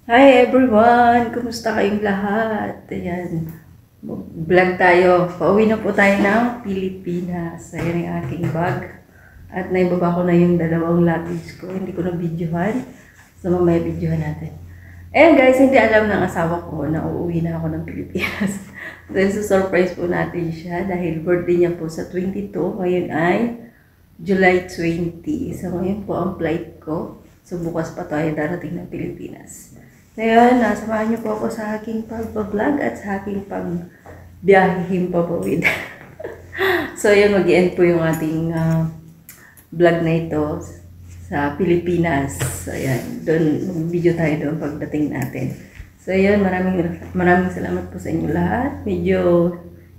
Hi everyone! Kumusta kayong lahat? Ayan, vlog tayo. Pauwi na po tayo ng Pilipinas. Ayan ang aking bag. At naibaba ko na yung dalawang luggage ko. Hindi ko na videohan. So mamaya videohan natin. Ayan guys, hindi alam ng asawa ko na uuwi na ako ng Pilipinas. So surprise po natin siya dahil birthday niya po sa 22. Ngayon ay July 20. So ngayon po ang flight ko. So bukas pa tayo darating ng Pilipinas. Ngayon, nasamahan niyo po ako sa aking pag-vlog at sa aking pag-biyahihim papawid. So, yun, mag-end po yung ating vlog na ito sa Pilipinas. So, ayan, doon, video tayo doon pagdating natin. So, yun, maraming salamat po sa inyo lahat. Medyo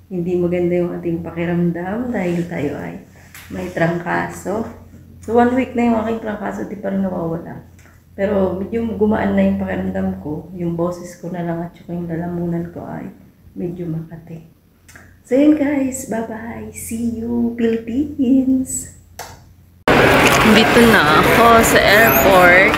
hindi maganda yung ating pakiramdam dahil tayo ay may trangkaso. So, 1 week na yung aking trangkaso, di pa rin nawawala. Pero medyo gumaan na yung pakiramdam ko. Yung boses ko na lang at yung lalamunan ko ay medyo makati. So yun guys, bye-bye. See you, Philippines! Dito na ako sa airport.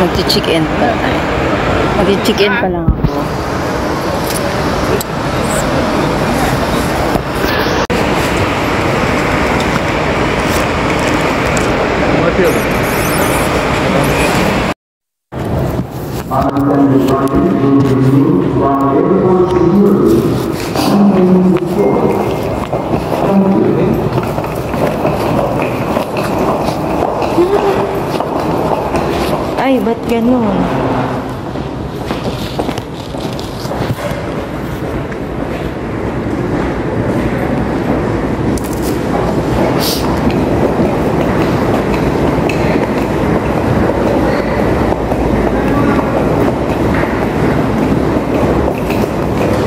Mag-check-in pa tayo. Mag-check-in pa lang ako. Ay, ba't ganun?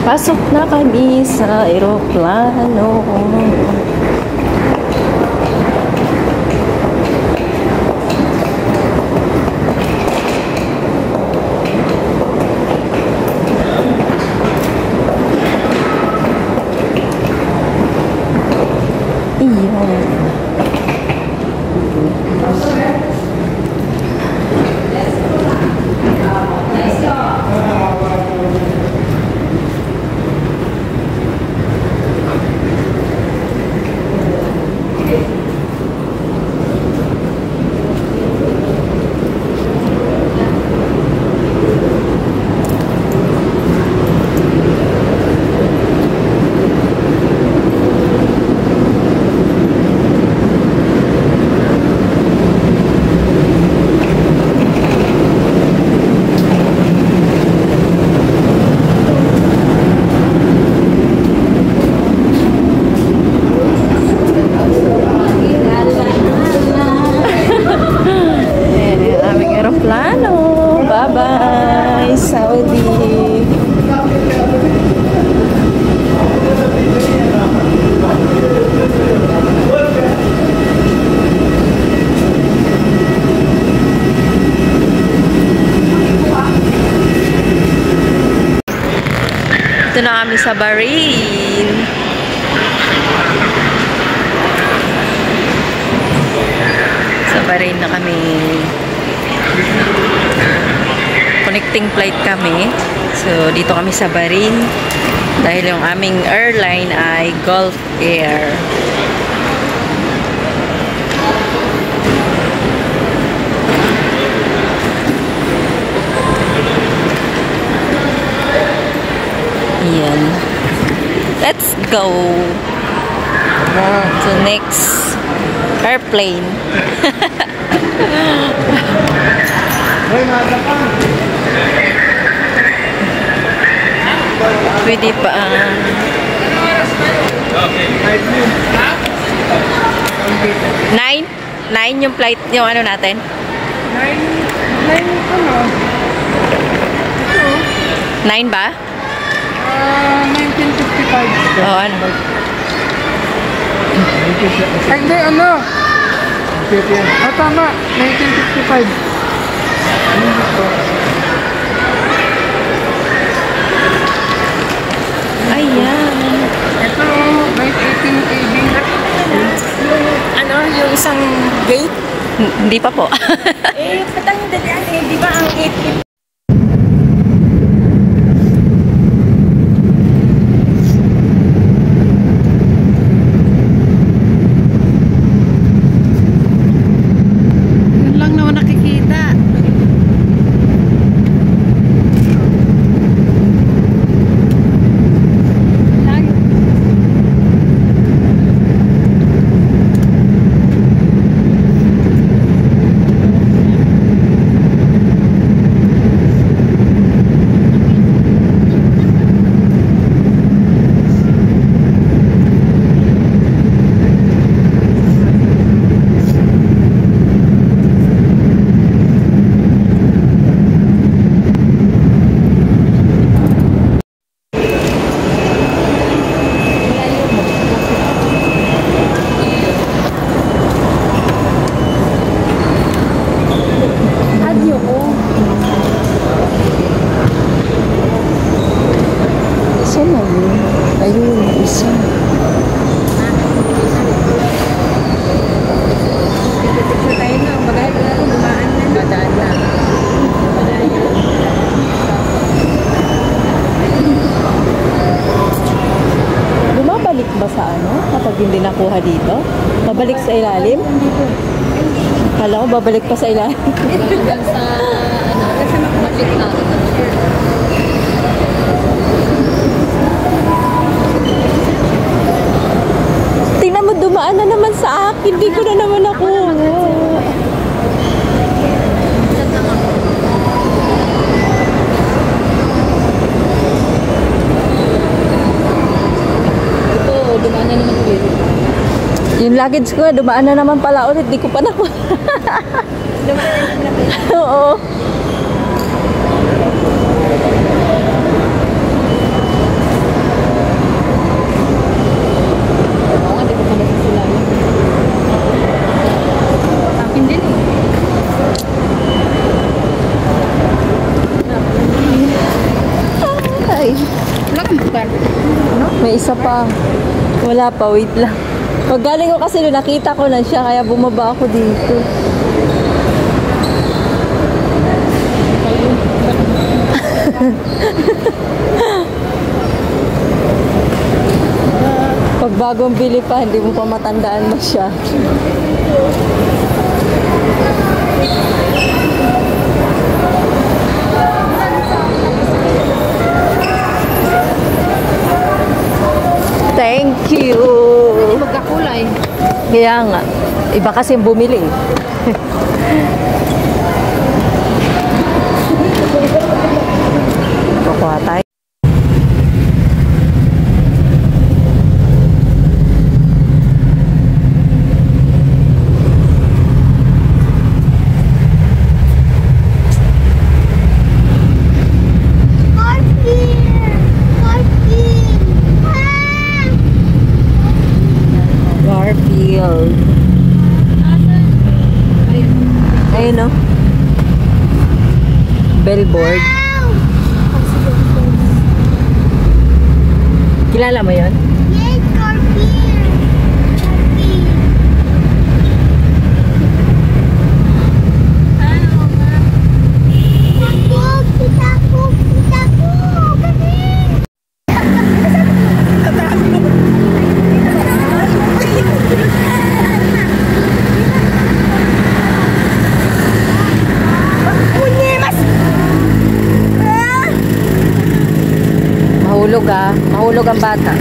Pasok na kami sa aeroplano. Bye-bye, Saudi. Ito na kami sa Bahrain. Sa Bahrain na kami. Connecting flight kami. So, dito kami sa Bahrain. Dahil yung aming airline ay Gulf Air. Ayan. Let's go to next airplane. Pwede pa 9? 9 yung flight, yung ano natin? 9 ba? 1955. Oo, ano? Hindi, ano? Tama. 1955. Ayan. Ito, 1980 KB. Gate? Hindi pa po. Eh, patang dalian eh. Di ba ang gate? Yun lang naman nakikita. Isa na yun. Ayun, isa. Picture tayo na. Bagay na ako, dumaan na. Dadaan na. Bumabalik ba sa ano? Kapag hindi nakuha dito? Babalik sa ilalim? Kala ko babalik pa sa ilalim. Hanggang sa, kasi makamalik na. Tingnan mo, dumaan na naman sa akin. Hindi ko na naman ako. Ito, dumaan na naman ulit. Yung luggage ko, dumaan na naman pala ulit. Di ko pa nakuha. Oo. Oo nga, di ko pala sila. Akin din eh. Ay, Wala kang bukar. may isa pa. Wala pa, wait lang. Pag galing ko kasi doon, nakita ko na siya, kaya bumaba ako dito. Pag bagong bili pa, hindi mo pa matandaan mo siya. Thank you! Magkakulay. Kaya nga, iba kasi yung bumili. Kukuha tayo. Garfield. Ayun no? Billboard. Kilala mo yun? Yes, Garfield. Kita ko. Mahulog ah. Mahulog ang bata.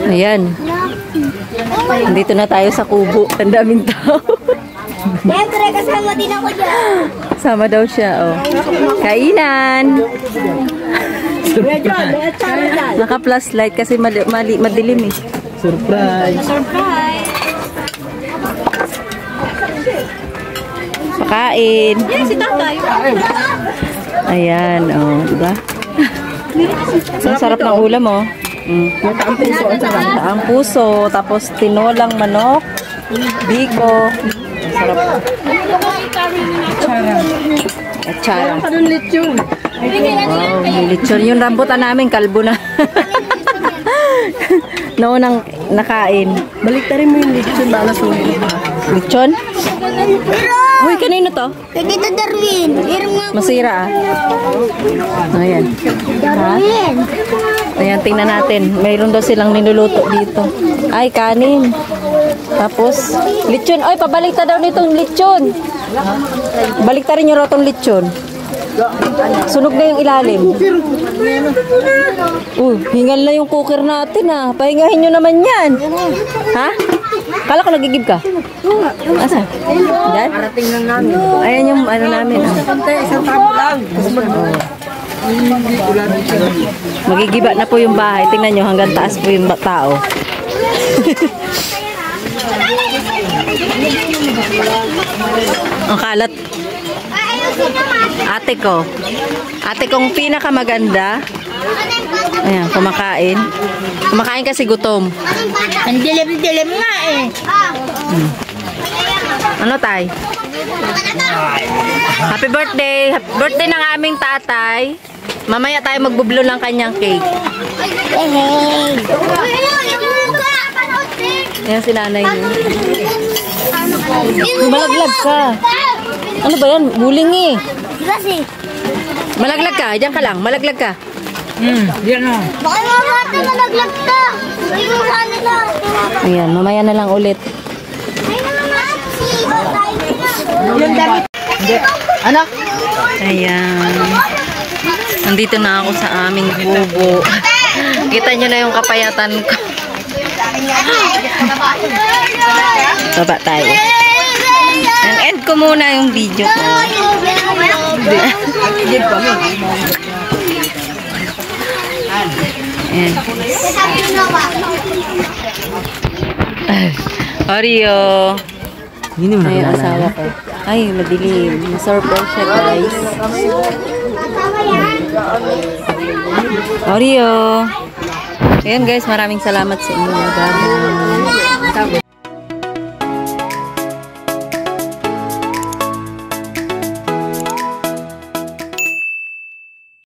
Ayan. Nandito na tayo sa kubo. Ang daming tao. Siyempre, kasama din ako dyan. Sama daw siya, oh. Kainan! Naka-plus light kasi madilim eh. Surprise! Pakain. Si tatay. Ayan, oh, diba? Ang sarap ng ulam, oh. Ang puso, ang sarap. Ang puso, tapos tinolang manok, biko. Ang sarap. Atsara. Anong lechon? Wow, yung lechon. Yung rambutan namin, kalbo na. Naunang nakain. Baliktarin mo yung lechon na nasulit. Lechon? Uy, kanino to? Kay Tita Darwin. Meron nga Masira ah. Ayan. Ha? Darwin. Ayan, tingnan natin. Mayroon daw silang niluluto dito. Ay, kanin. Tapos, lechon. Ay, pabalik daw nitong lechon. Baliktarin nyo raw tong lechon. Sunog na yung ilalim. Hingal na yung cooker natin ah. Pahingahin nyo naman yan. Ha? Kala ko nagigib ka? Asa? Diyan? Parating lang namin. Ayan yung ano namin. Ah. Isang tabo lang. Magigiba na po yung bahay. Tingnan nyo, hanggang taas po yung tao. Ang kalat. Ate ko. Ate kong pinakamaganda. Ayan, kumakain. Kumakain kasi gutom. Ang dilim-dilim nga eh. Ano tay? Happy birthday! Happy birthday ng aming tatay. Mamaya tayo magbublo ng kanyang cake. Ayan si nanay niyo. Malaglag ka. Ano ba yan? Buling eh. Kasi, Malaglag ka. Diyan ka lang. Malaglag ka. Yan o. baka mamata malaglag ka. Ay, yung kanila. Ayan, mamaya na lang ulit. Ay, naman. Yung damit. Anak. Ayan. Nandito na ako sa aming bubo. Kita nyo na yung kapayatan ko. Baba tayo. And end ko muna yung video ko. Ayan. Oreo. Hindi mo Ay, asawa ko. Ay, madilim. Na-surprise siya, guys. Oreo. Ayan, guys. Maraming salamat sa inyo. Bye-bye.